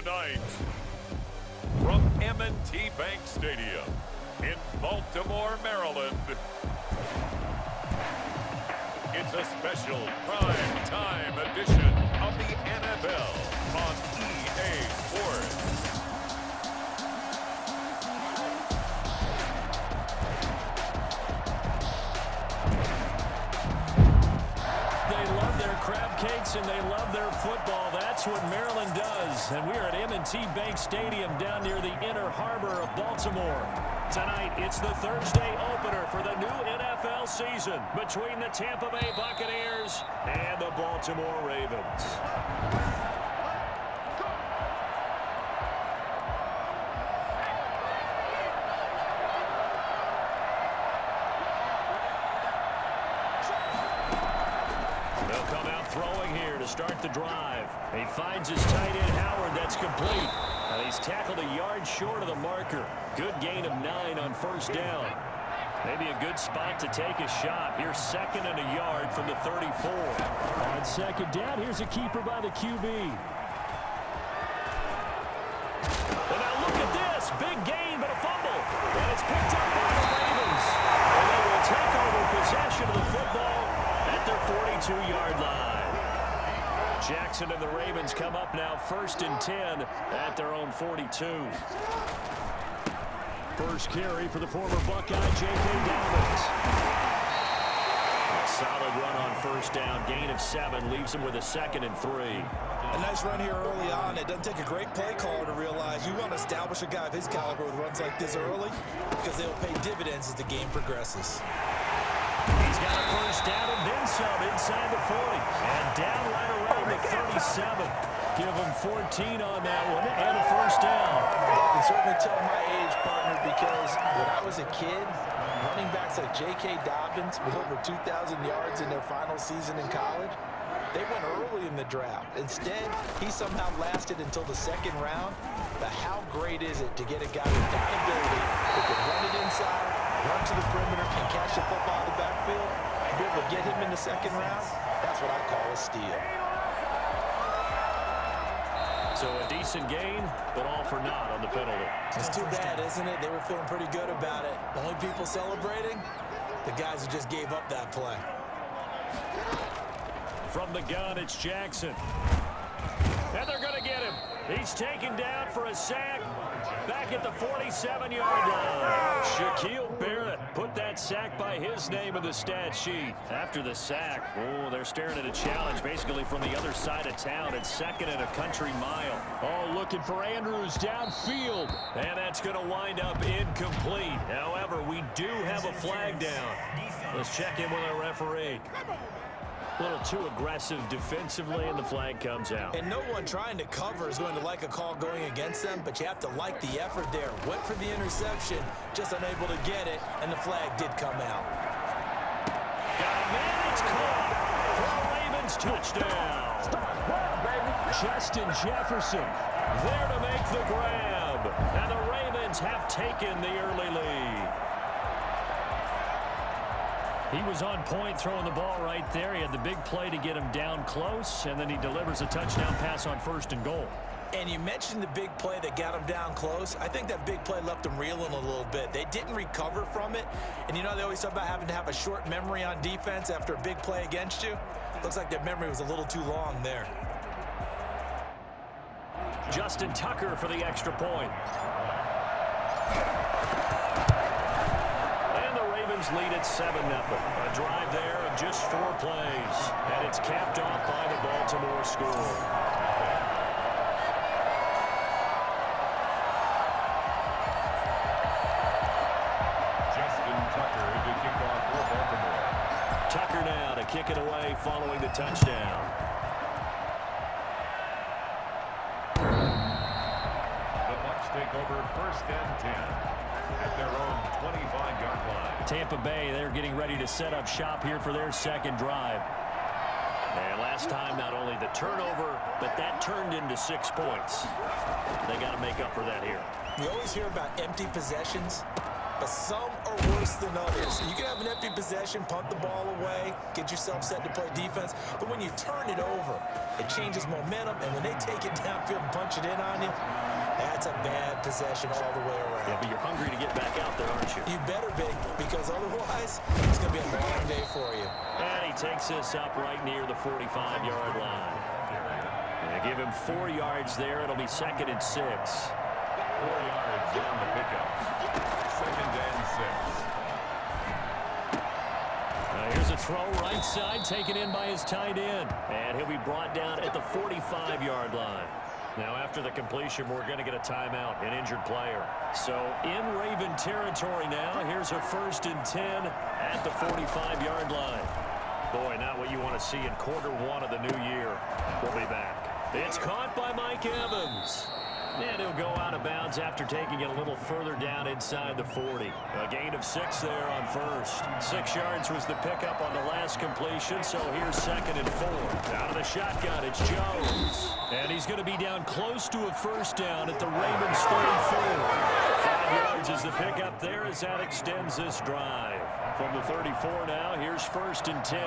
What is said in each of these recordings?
Tonight, from M&T Bank Stadium in Baltimore, Maryland, it's a special prime time edition of the NFL on EA Sports. Crab cakes and they love their football. That's what Maryland does. And we're at M&T Bank Stadium down near the Inner Harbor of Baltimore. Tonight, it's the Thursday opener for the new NFL season between the Tampa Bay Buccaneers and the Baltimore Ravens. Start the drive. He finds his tight end, Howard. That's complete. And he's tackled a yard short of the marker. Good gain of 9 on first down. Maybe a good spot to take a shot. Here's 2nd and a yard from the 34. On 2nd down, here's a keeper by the QB. And now look at this. Big gain, but a fumble. And it's picked up by the Ravens. And they will take over possession of the football at their 42-yard line. Jackson and the Ravens come up now 1st and 10 at their own 42. First carry for the former Buckeye, J.K. Dobbins. A solid run on first down. Gain of 7 leaves him with a 2nd and 3. A nice run here early on. It doesn't take a great play caller to realize you want to establish a guy of his caliber with runs like this early because they'll pay dividends as the game progresses. He's got a first down and then some inside the 40. And down right around the 37. Give him 14 on that one and a first down. I can certainly tell my age, partner, because when I was a kid, running backs like J.K. Dobbins with over 2,000 yards in their final season in college, they went early in the draft. Instead, he somehow lasted until the 2nd round. But how great is it to get a guy with that ability who can run it inside, run to the perimeter, and catch the football in the backfield, and be able to get him in the 2nd round? That's what I call a steal. So a decent gain, but all for naught on the penalty. It's too bad, isn't it? They were feeling pretty good about it. The only people celebrating, the guys who just gave up that play. From the gun, it's Jackson. And they're going to get him. He's taken down for a sack back at the 47-yard line. Shaquille Barrett put that sack by his name in the stat sheet. After the sack, oh, they're staring at a challenge basically from the other side of town. It's 2nd and a country mile. Oh, looking for Andrews downfield. And that's going to wind up incomplete. However, we do have a flag down. Let's check in with our referee. A little too aggressive defensively, and the flag comes out. And no one trying to cover is going to like a call going against them, but you have to like the effort there. Went for the interception, just unable to get it, and the flag did come out. Got a man, it's caught for a Ravens touchdown. Justin Jefferson there to make the grab, and the Ravens have taken the early lead. He was on point throwing the ball right there. He had the big play to get him down close, and then he delivers a touchdown pass on 1st and goal. And you mentioned the big play that got him down close. I think that big play left him reeling a little bit. They didn't recover from it. And you know, they always talk about having to have a short memory on defense after a big play against you. Looks like their memory was a little too long there. Justin Tucker for the extra point. Lead at 7-0. A drive there of just 4 plays. And it's capped off by the Baltimore score. Justin Tucker to kick off for Baltimore. Tucker now to kick it away following the touchdown. The Bucs take over 1st and 10 at their own 25-yard line. Tampa Bay, they're getting ready to set up shop here for their 2nd drive. And last time, not only the turnover, but that turned into 6 points. They got to make up for that here. You always hear about empty possessions. but some are worse than others. You can have an empty possession, punt the ball away, get yourself set to play defense, but when you turn it over, it changes momentum, and when they take it downfield and punch it in on you, that's a bad possession all the way around. Yeah, but you're hungry to get back out there, aren't you? You better be, because otherwise, it's going to be a long day for you. And he takes this up right near the 45-yard line. They give him 4 yards there. It'll be 2nd and 6. 4 yards on the pickup. 2nd and 6. Here's a throw right side, taken in by his tight end. And he'll be brought down at the 45-yard line. Now, after the completion, we're going to get a timeout, an injured player. So, in Raven territory now, here's a 1st and 10 at the 45-yard line. Boy, not what you want to see in quarter 1 of the new year. We'll be back. It's caught by Mike Evans. And he'll go out of bounds after taking it a little further down inside the 40. A gain of 6 there on 1st. 6 yards was the pickup on the last completion, so here's 2nd and 4. Out of the shotgun, it's Jones. And he's going to be down close to a 1st down at the Ravens 34. 5 yards is the pickup there as that extends this drive. From the 34 now, here's 1st and 10.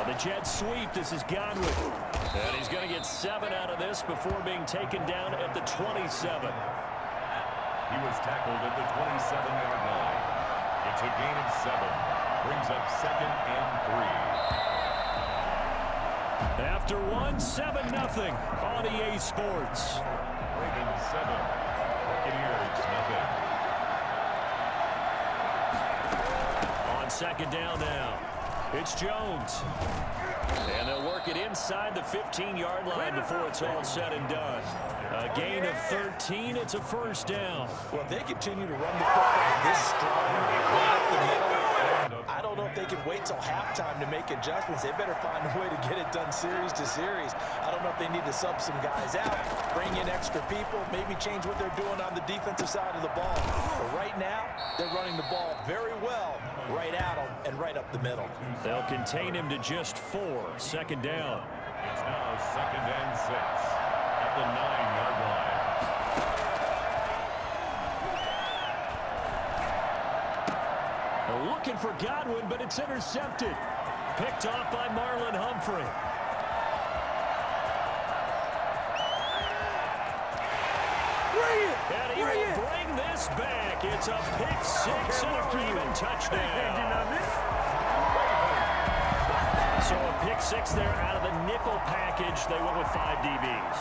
The Jets sweep. This is Godwin. And he's going to get 7 out of this before being taken down at the 27. He was tackled at the 27-yard line. It's a gain of 7. Brings up 2nd and 3. After 1, 7-0 on EA Sports. Ravens 7. Buccaneers nothing. On 2nd down now. It's Jones. And they'll work it inside the 15-yard line before it's all said and done. A gain of 13. It's a 1st down. Well, if they continue to run the football this strong, right up the middle, I don't know if they can wait till halftime to make adjustments. They better find a way to get it done series to series. I don't know if they need to sub some guys out, bring in extra people, maybe change what they're doing on the defensive side of the ball. But right now, they're running the ball very well right at them and right up the middle. They'll contain him to just 4. 2nd down. It's now 2nd and 6 at the 9-yard line. Looking for Godwin, but it's intercepted. Picked off by Marlon Humphrey. And he will bring this back. It's a pick 6 and a Raven touchdown. So a pick 6 there out of the nickel package. They went with 5 DBs.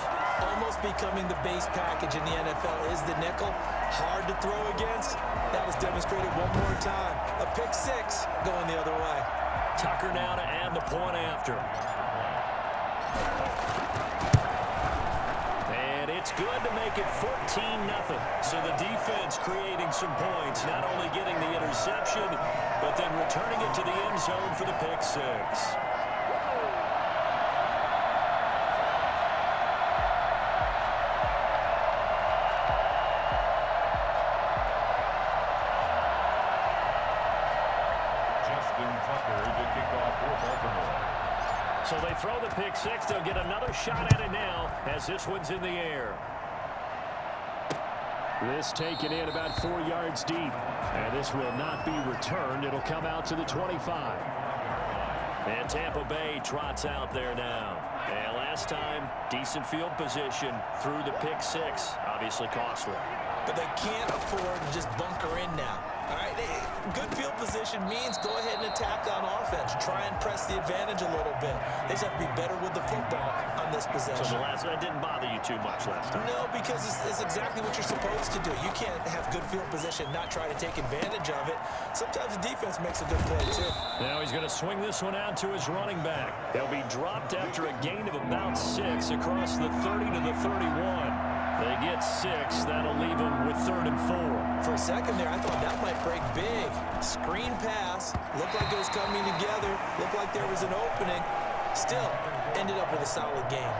Almost becoming the base package in the NFL is the nickel. Hard to throw against. That was demonstrated one more time. A pick 6 going the other way. Tucker now to add the point after. And it's good to make it 14-0. So the defense creating some points, not only getting the interception, but then returning it to the end zone for the pick 6. So they throw the pick 6. They'll get another shot at it now as this one's in the air. This taken in about 4 yards deep. And this will not be returned. It'll come out to the 25. And Tampa Bay trots out there now. And last time, decent field position through the pick 6. Obviously costly. But they can't afford to just bunker in now. All right, good field position means go ahead and attack on offense. Try and press the advantage a little bit. They just have to be better with the football on this possession. So that didn't bother you too much last time? No, because it's exactly what you're supposed to do. You can't have good field position, not try to take advantage of it. Sometimes the defense makes a good play, too. Now he's going to swing this one out to his running back. They'll be dropped after a gain of about 6 across the 30 to the 31. They get 6. That'll leave them with 3rd and 4. For a second there, I thought that might break big. Screen pass. Looked like it was coming together. Looked like there was an opening. Still, ended up with a solid game.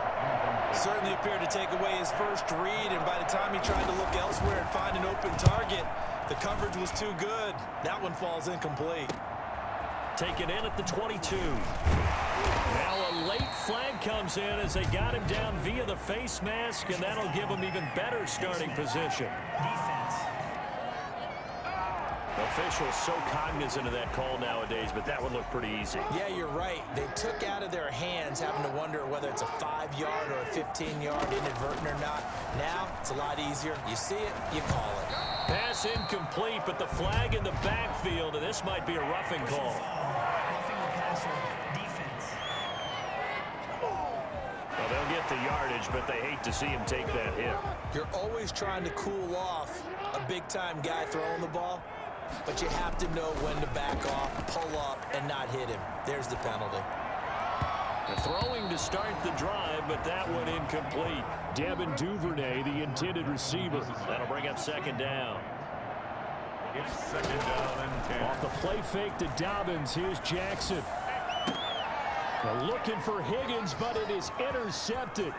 Certainly appeared to take away his first read, and by the time he tried to look elsewhere and find an open target, the coverage was too good. That one falls incomplete. Taken in at the 22. Now a late flag comes comes in as they got him down via the face mask, and that'll give him even better starting position. Defense. Officials so cognizant of that call nowadays, but that would look pretty easy. Yeah, you're right. They took out of their hands having to wonder whether it's a 5-yard or a 15-yard inadvertent or not. Now, it's a lot easier. You see it, you call it. Pass incomplete, but the flag in the backfield, and this might be a roughing call. Roughing the passer. Defense. Well, they'll get the yardage, but they hate to see him take that hit. You're always trying to cool off a big-time guy throwing the ball, but you have to know when to back off, pull up, and not hit him. There's the penalty. The throwing to start the drive, but that one incomplete. Devin Duvernay, the intended receiver. That'll bring up second down. It's second down and 10. Off the play fake to Dobbins, here's Jackson. They're looking for Higgins, but it is intercepted.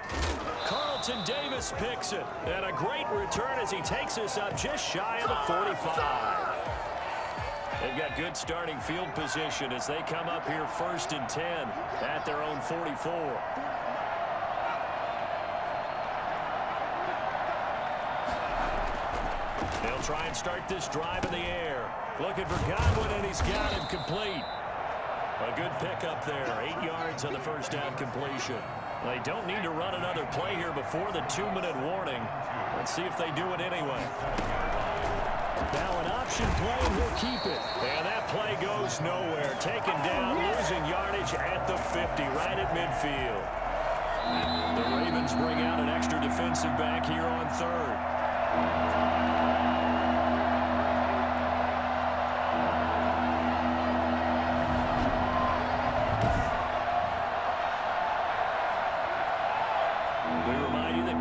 Carlton Davis picks it. And a great return as he takes us up just shy of the 45. They've got good starting field position as they come up here 1st and 10 at their own 44. They'll try and start this drive in the air. Looking for Godwin, and he's got him complete. A good pickup there, 8 yards on the first down completion. They don't need to run another play here before the 2-minute warning. Let's see if they do it anyway. Now an option play, and he'll keep it. And that play goes nowhere. Taken down, losing yardage at the 50, right at midfield. The Ravens bring out an extra defensive back here on 3rd.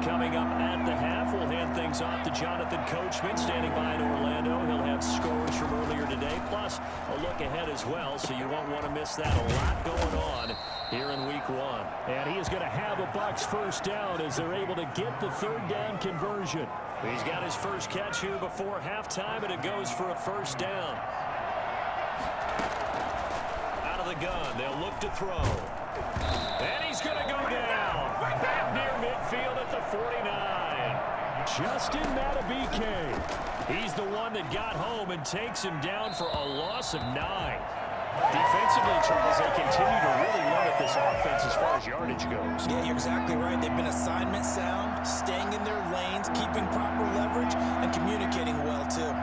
Coming up at the half, we'll hand things off to Jonathan Coachman, standing by in Orlando. He'll have scores from earlier today, plus a look ahead as well, so you won't want to miss that. A lot going on here in Week 1. And he is going to have a Bucs first down as they're able to get the 3rd down conversion. He's got his first catch here before halftime, and it goes for a first down. Out of the gun, they'll look to throw. And he's going to go down. Back near midfield at the 49. Justin Madubuike. He's the one that got home and takes him down for a loss of 9. Defensively, Charles, they continue to really limit this offense as far as yardage goes. Yeah, you're exactly right. They've been assignment sound, staying in their lanes, keeping proper leverage, and communicating well, too.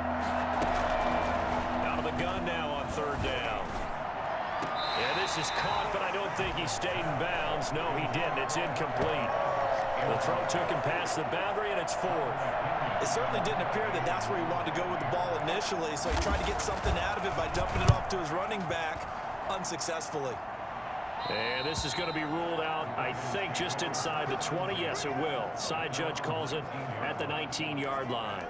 Out of the gun now on 3rd down. Yeah, this is caught, but I don't think he stayed in bounds. No, he didn't. It's incomplete. The throw took him past the boundary, and it's 4th. It certainly didn't appear that that's where he wanted to go with the ball initially, so he tried to get something out of it by dumping it off to his running back unsuccessfully. And this is going to be ruled out, I think, just inside the 20. Yes, it will. Side judge calls it at the 19-yard line.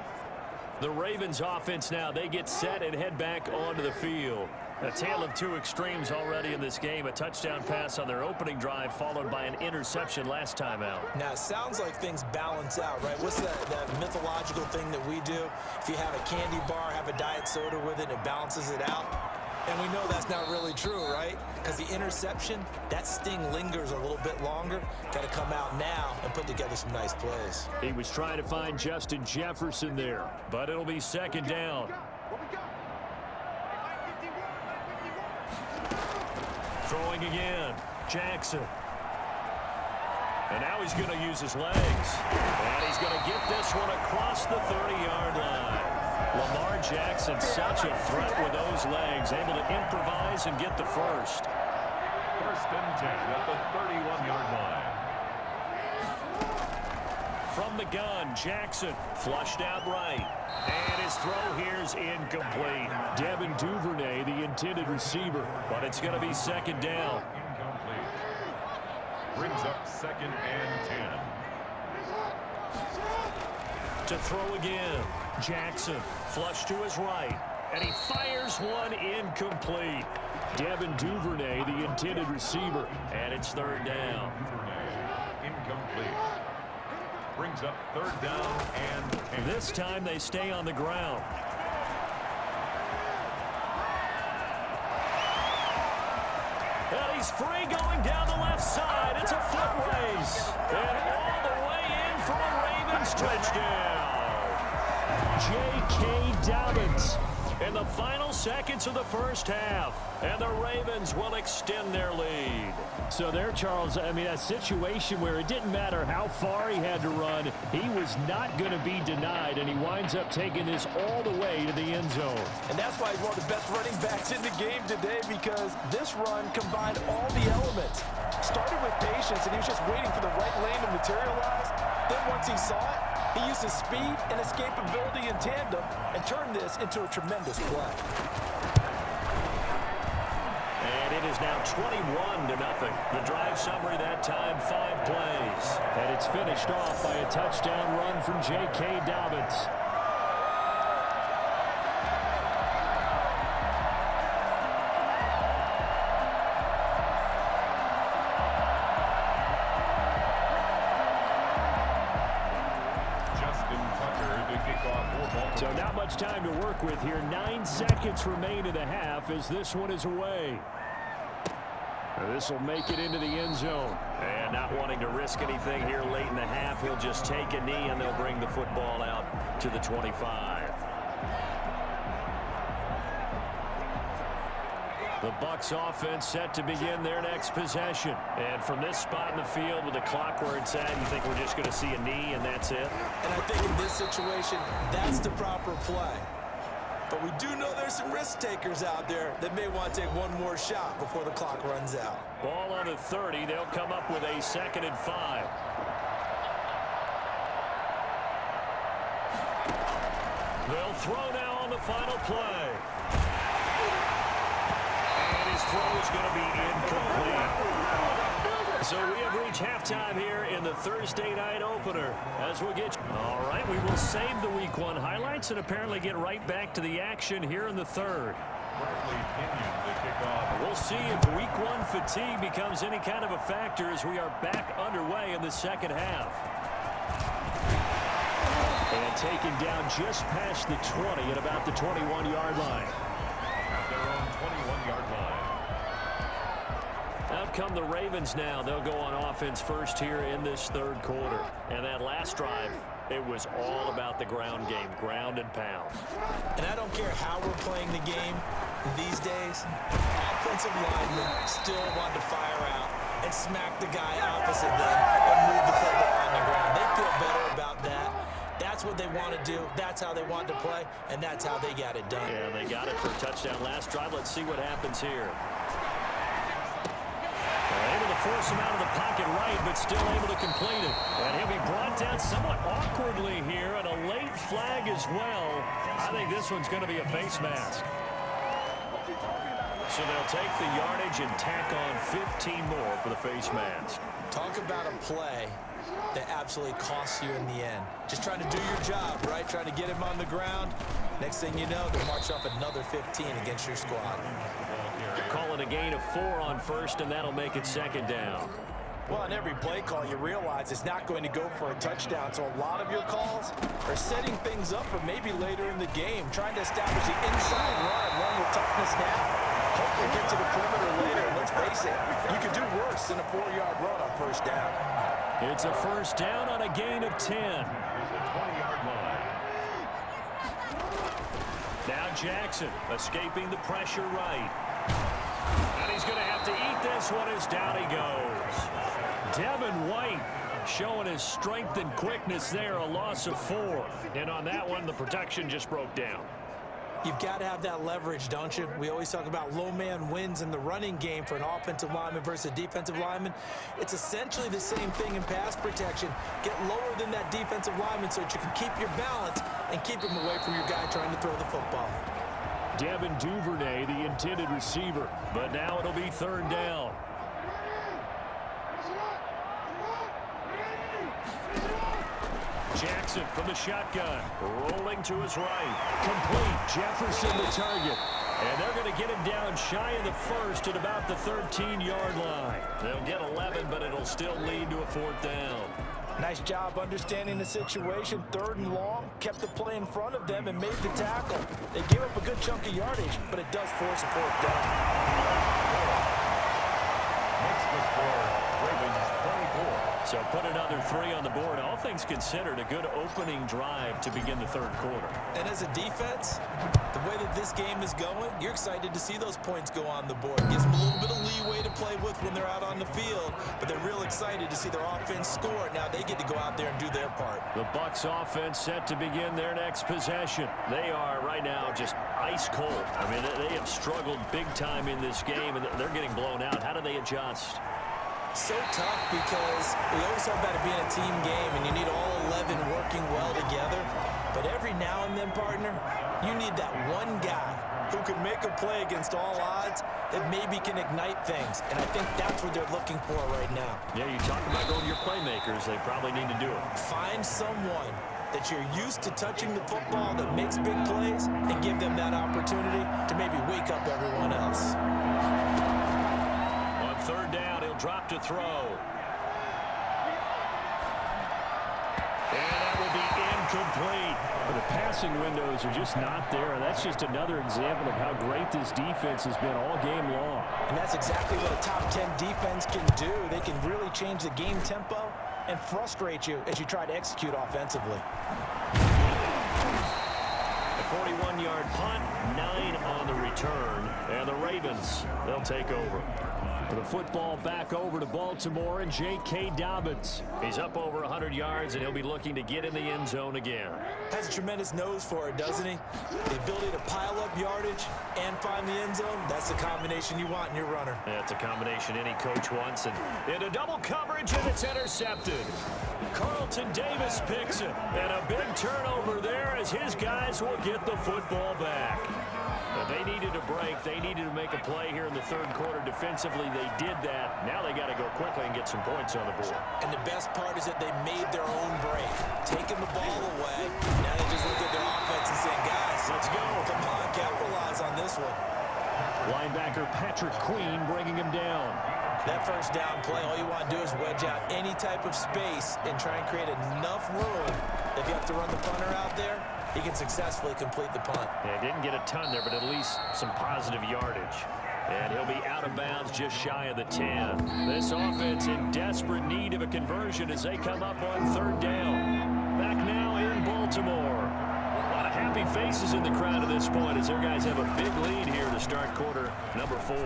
The Ravens offense now, they get set and head back onto the field. A tale of 2 extremes already in this game. A touchdown pass on their opening drive, followed by an interception last time out. Now, it sounds like things balance out, right? What's that mythological thing that we do? If you have a candy bar, have a diet soda with it, it balances it out. And we know that's not really true, right? Because the interception, that sting lingers a little bit longer. Got to come out now and put together some nice plays. He was trying to find Justin Jefferson there, but it'll be 2nd down. Throwing again, Jackson. And now he's going to use his legs. And he's going to get this one across the 30-yard line. Lamar Jackson, such a threat with those legs, able to improvise and get the first. 1st and 10 at the 31-yard line. From the gun, Jackson flushed out right. And his throw here is incomplete. Devin Duvernay, the intended receiver, but it's going to be 2nd down. Incomplete. Brings up 2nd and 10. To throw again, Jackson flushed to his right, and he fires one incomplete. Devin Duvernay, the intended receiver, and it's 3rd down. Incomplete. Brings up 3rd down and 10. This time they stay on the ground. And he's free going down the left side. It's a foot in the final seconds of the first half. And the Ravens will extend their lead. So there, Charles, I mean, a situation where it didn't matter how far he had to run, he was not going to be denied, and he winds up taking this all the way to the end zone. And that's why he's one of the best running backs in the game today, because this run combined all the elements. Started with patience, and he was just waiting for the right lane to materialize. Then once he saw it, he used his speed and escapability in tandem and turned this into a tremendous play. And it is now 21-0. The drive summary that time, 5 plays. And it's finished off by a touchdown run from J.K. Dobbins. So not much time to work with here. 9 seconds remain in the half as this one is away. This will make it into the end zone. And not wanting to risk anything here late in the half, he'll just take a knee and they'll bring the football out to the 25. The Bucs offense set to begin their next possession. And from this spot in the field with the clock where it's at, you think we're just going to see a knee and that's it? And I think in this situation, that's the proper play. But we do know there's some risk takers out there that may want to take one more shot before the clock runs out. Ball on the 30. They'll come up with a 2nd and 5. They'll throw now on the final play. And his throw is going to be incomplete. So we have reached halftime here in the Thursday night opener. As we'll get... All right, we will save the Week 1 highlights and apparently get right back to the action here in the third. We'll see if Week 1 fatigue becomes any kind of a factor as we are back underway in the second half. And taken down just past the 20 at about the 21-yard line. At their own 21-yard line. Out come the Ravens now. They'll go on offense first here in this third quarter. And that last drive, it was all about the ground game, ground and pound. And I don't care how we're playing the game these days, offensive linemen still want to fire out and smack the guy opposite them and move the football on the ground. They feel better about that. That's what they want to do. That's how they want to play, and that's how they got it done. Yeah, they got it for a touchdown last drive. Let's see what happens here. Able to force him out of the pocket right, but still able to complete it. And he'll be brought down somewhat awkwardly here, and a late flag as well. I think this one's going to be a face mask. So they'll take the yardage and tack on 15 more for the face mask. Talk about a play that absolutely costs you in the end. Just trying to do your job, right? Trying to get him on the ground. Next thing you know, they'll march off another 15 against your squad. Call it a gain of 4 on first, and that'll make it second down. Well, on every play call, you realize it's not going to go for a touchdown. So a lot of your calls are setting things up for maybe later in the game, trying to establish the inside run with toughness now. Hopefully get to the perimeter later. And let's face it, you could do worse than a 4-yard run on first down. It's a first down on a gain of 10. Now Jackson escaping the pressure right. And he's going to have to eat this one as down he goes. Devin White showing his strength and quickness there, a loss of 4. And on that one, the protection just broke down. You've got to have that leverage, don't you? We always talk about low man wins in the running game for an offensive lineman versus a defensive lineman. It's essentially the same thing in pass protection. Get lower than that defensive lineman so that you can keep your balance and keep him away from your guy trying to throw the football. Devin Duvernay, the intended receiver, but now it'll be third down. Jackson from the shotgun, rolling to his right. Complete, Jefferson the target. And they're going to get him down shy of the first at about the 13-yard line. They'll get 11, but it'll still lead to a 4th down. Nice job understanding the situation. 3rd and long, kept the play in front of them and made the tackle. They gave up a good chunk of yardage, but it does force a 4th down. Next with score, Ravens 24. So put another 3 on the board. All things considered, a good opening drive to begin the third quarter. And as a defense, the way that this game is going, you're excited to see those points go on the board. Gives them a little bit of leeway to play with when they're out on the field, but they're real excited to see their offense score. Now they get to go out there and do their part. The Bucs offense set to begin their next possession. They are right now just ice cold. I mean, they have struggled big time in this game, and they're getting blown out. How do they adjust? So tough because we always talk about it being a team game and you need all 11 working well together. But every now and then, partner, you need that one guy who can make a play against all odds that maybe can ignite things. And I think that's what they're looking for right now. Yeah, you talk about going to your playmakers. They probably need to do it. Find someone that you're used to touching the football that makes big plays and give them that opportunity to maybe wake up everyone else. On third down, he'll drop to throw. And that will be incomplete. But the passing windows are just not there. And that's just another example of how great this defense has been all game long. And that's exactly what a top 10 defense can do. They can really change the game tempo and frustrate you as you try to execute offensively. A 41-yard punt, 9 on the return. And the Ravens, they'll take over. The football back over to Baltimore and J.K. Dobbins. He's up over 100 yards, and he'll be looking to get in the end zone again. Has a tremendous nose for it, doesn't he? The ability to pile up yardage and find the end zone, that's the combination you want in your runner. That's a combination any coach wants. And into double coverage, and it's intercepted. Carlton Davis picks it. And a big turnover there as his guys will get the football back. But they needed a break. They needed to make a play here in the third quarter. Defensively, they did that. Now they got to go quickly and get some points on the board. And the best part is that they made their own break. Taking the ball away. Now they just look at their offense and saying, guys, let's go. Come on, capitalize on this one. Linebacker Patrick Queen bringing him down. That first down play, all you want to do is wedge out any type of space and try and create enough room. If you have to run the punter out there, he can successfully complete the punt. Yeah, didn't get a ton there, but at least some positive yardage. And he'll be out of bounds just shy of the 10. This offense in desperate need of a conversion as they come up on third down. Back now in Baltimore. A lot of happy faces in the crowd at this point as their guys have a big lead here to start quarter number 4.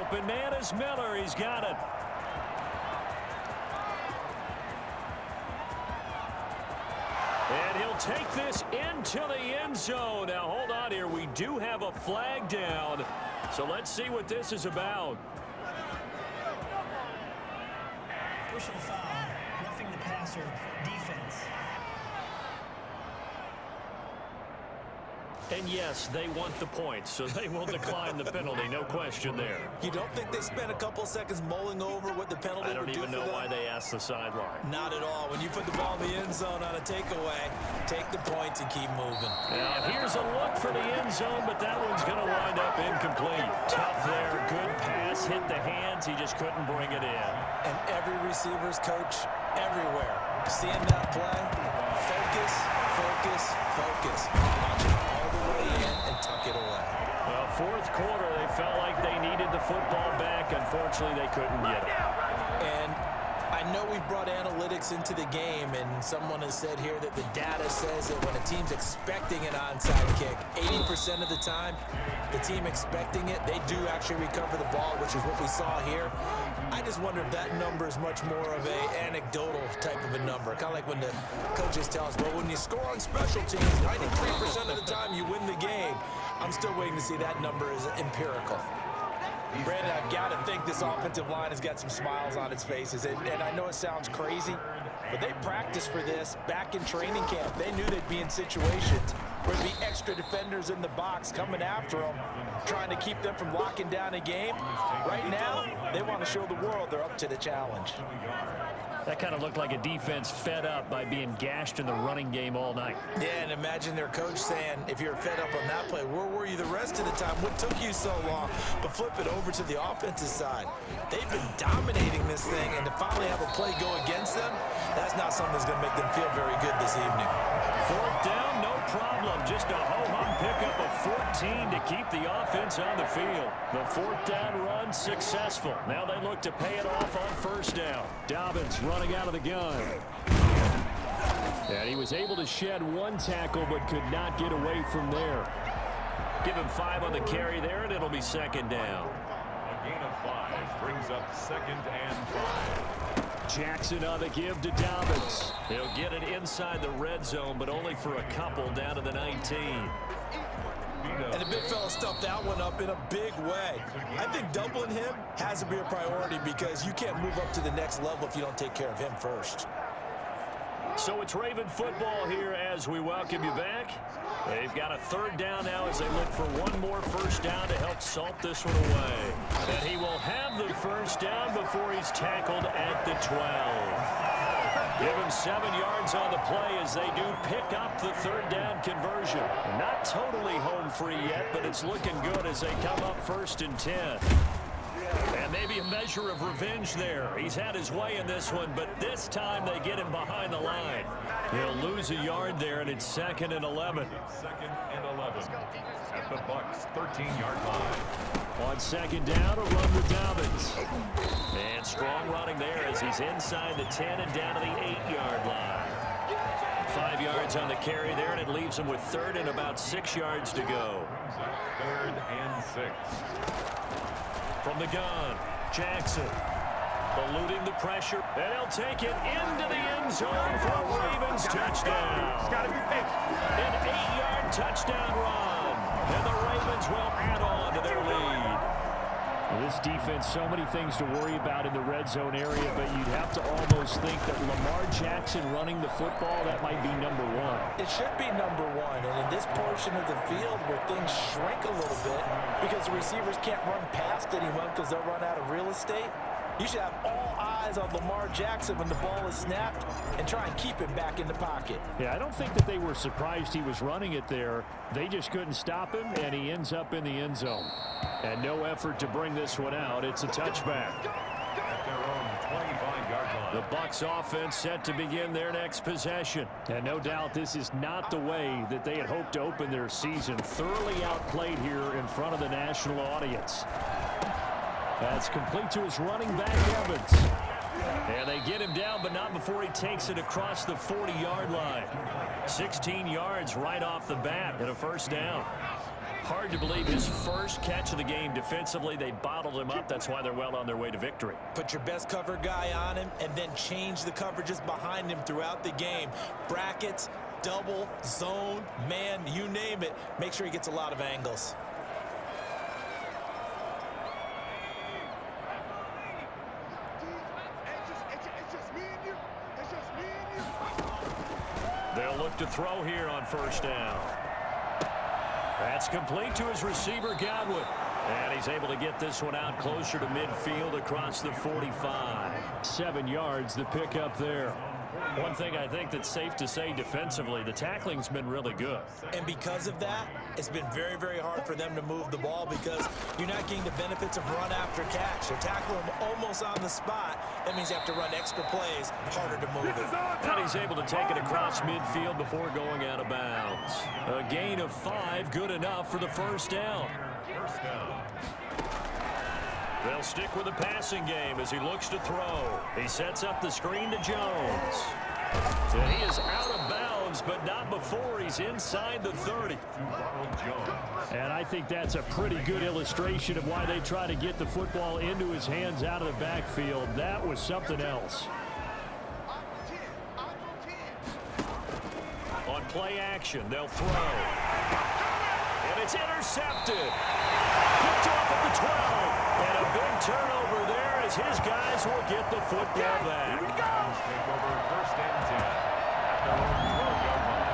Open man is Miller. He's got it. And he'll take this into the end zone. Now, hold on here. We do have a flag down. So let's see what this is about. Personal foul, roughing the passer, defense. And yes, they want the points, so they will decline the penalty. No question there. You don't think they spent a couple seconds mulling over what the penalty would do for them? I don't even know why they asked the sideline. Not at all. When you put the ball in the end zone on a takeaway, take the points and keep moving. Now, here's a look for the end zone, but that one's going to wind up incomplete. Tough there. Good pass. Hit the hands. He just couldn't bring it in. And every receiver's coach everywhere, seeing that play, focus, focus, focus. Watch it all the way in and tuck it away. Well, fourth quarter, they felt like they needed the football back. Unfortunately, they couldn't get it. And I know we've brought analytics into the game, and someone has said here that the data says that when a team's expecting an onside kick, 80% of the time, the team expecting it, they do actually recover the ball, which is what we saw here. I just wonder if that number is much more of a anecdotal type of a number. Kind of like when the coaches tell us, well, when you score on special teams, 93% of the time you win the game. I'm still waiting to see that number is empirical. Brandon, I've got to think this offensive line has got some smiles on its faces. And I know it sounds crazy, but they practiced for this back in training camp. They knew they'd be in situations where there'd be extra defenders in the box coming after them, trying to keep them from locking down a game. Right now, they want to show the world they're up to the challenge. That kind of looked like a defense fed up by being gashed in the running game all night. Yeah, and imagine their coach saying, if you're fed up on that play, where were you the rest of the time? What took you so long? But flip it over to the offensive side. They've been dominating this thing, and to finally have a play go against them, that's not something that's going to make them feel very good this evening. Fourth down, no problem. them. Just a ho-hum pickup of 14 to keep the offense on the field. The fourth down run successful. Now they look to pay it off on first down. Dobbins running out of the gun. And he was able to shed one tackle but could not get away from there. Give him 5 on the carry there, and it'll be second down. A gain of 5 brings up 2nd and 5. Jackson on the give to Dobbins. He'll get it inside the red zone, but only for a couple down to the 19. And the big fella stuffed that one up in a big way. I think doubling him has to be a priority because you can't move up to the next level if you don't take care of him first. So it's Raven football here as we welcome you back. They've got a third down now as they look for one more first down to help salt this one away. And he will have the first down before he's tackled at the 12. Give him 7 yards on the play as they do pick up the third down conversion. Not totally home free yet, but it's looking good as they come up 1st and 10. And maybe a measure of revenge there. He's had his way in this one, but this time they get him behind the line. He'll lose a yard there, and it's 2nd and 11. 2nd and 11 at the Bucs' 13-yard line. On second down, a run with Dobbins. And strong running there as he's inside the 10 and down to the 8-yard line. 5 yards on the carry there, and it leaves him with 3rd and about 6 yards to go. 3rd and 6. From the gun, Jackson eluding the pressure, and he'll take it into the end zone for a Ravens touchdown. An 8-yard touchdown run, and the Ravens will add on to their lead. This defense, so many things to worry about in the red zone area, but you'd have to almost think that Lamar Jackson running the football, that might be number 1. It should be number 1, and in this portion of the field where things shrink a little bit because the receivers can't run past anyone because they'll run out of real estate, you should have all eyes on Lamar Jackson when the ball is snapped and try and keep him back in the pocket. Yeah, I don't think that they were surprised he was running it there. They just couldn't stop him, and he ends up in the end zone. And no effort to bring this one out. It's a touchback. At their own 25-yard line. The Bucs offense set to begin their next possession. And no doubt this is not the way that they had hoped to open their season. Thoroughly outplayed here in front of the national audience. That's complete to his running back, Evans. And they get him down, but not before he takes it across the 40-yard line. 16 yards right off the bat and a first down. Hard to believe his first catch of the game defensively. They bottled him up. That's why they're well on their way to victory. Put your best cover guy on him and then change the coverages behind him throughout the game. Brackets, double, zone, man, you name it. Make sure he gets a lot of angles. They'll look to throw here on first down. That's complete to his receiver, Godwin. And he's able to get this one out closer to midfield across the 45. 7 yards, the pickup there. One thing I think that's safe to say defensively, the tackling's been really good. And because of that, it's been very, very hard for them to move the ball because you're not getting the benefits of run after catch. They're tackling him almost on the spot. That means you have to run extra plays, harder to move it. And he's able to take it across midfield before going out of bounds. A gain of 5, good enough for the first down. First down. They'll stick with the passing game as he looks to throw. He sets up the screen to Jones. And he is out of bounds, but not before he's inside the 30. And I think that's a pretty good illustration of why they try to get the football into his hands out of the backfield. That was something else. On play action, they'll throw. And it's intercepted. Picked off at the 12. And a big turnover there as his guys will get the football back. Here we go. Take over 1st and 10 at their own 12-yard line.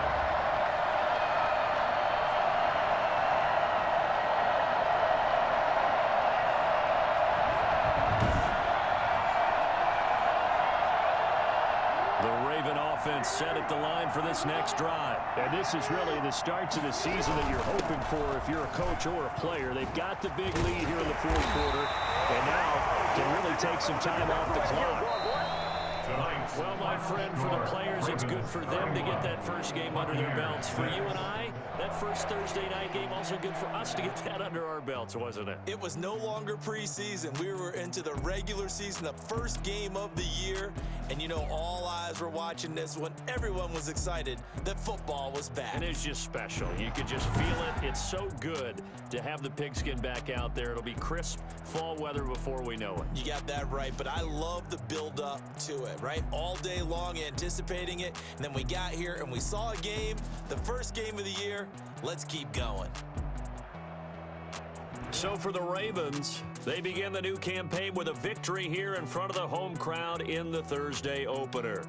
The Raven offense set at the line for this next drive. And this is really the start to the season that you're hoping for if you're a coach or a player. They've got the big lead here in the fourth quarter, and now can really take some time off the clock. To Well, my friend, for the players, it's good for them to get that first game under their belts. For you and I, that first Thursday night game also good for us to get that under our belts, wasn't it? It was no longer preseason. We were into the regular season, the first game of the year. And, you know, all eyes were watching this when everyone was excited that football was back. And it's just special. You could just feel it. It's so good to have the pigskin back out there. It'll be crisp fall weather before we know it. You got that right, but I love the build-up to it, right? All day long anticipating it, and then we got here and we saw a game, the first game of the year. Let's keep going. So for the Ravens, they begin the new campaign with a victory here in front of the home crowd in the Thursday opener.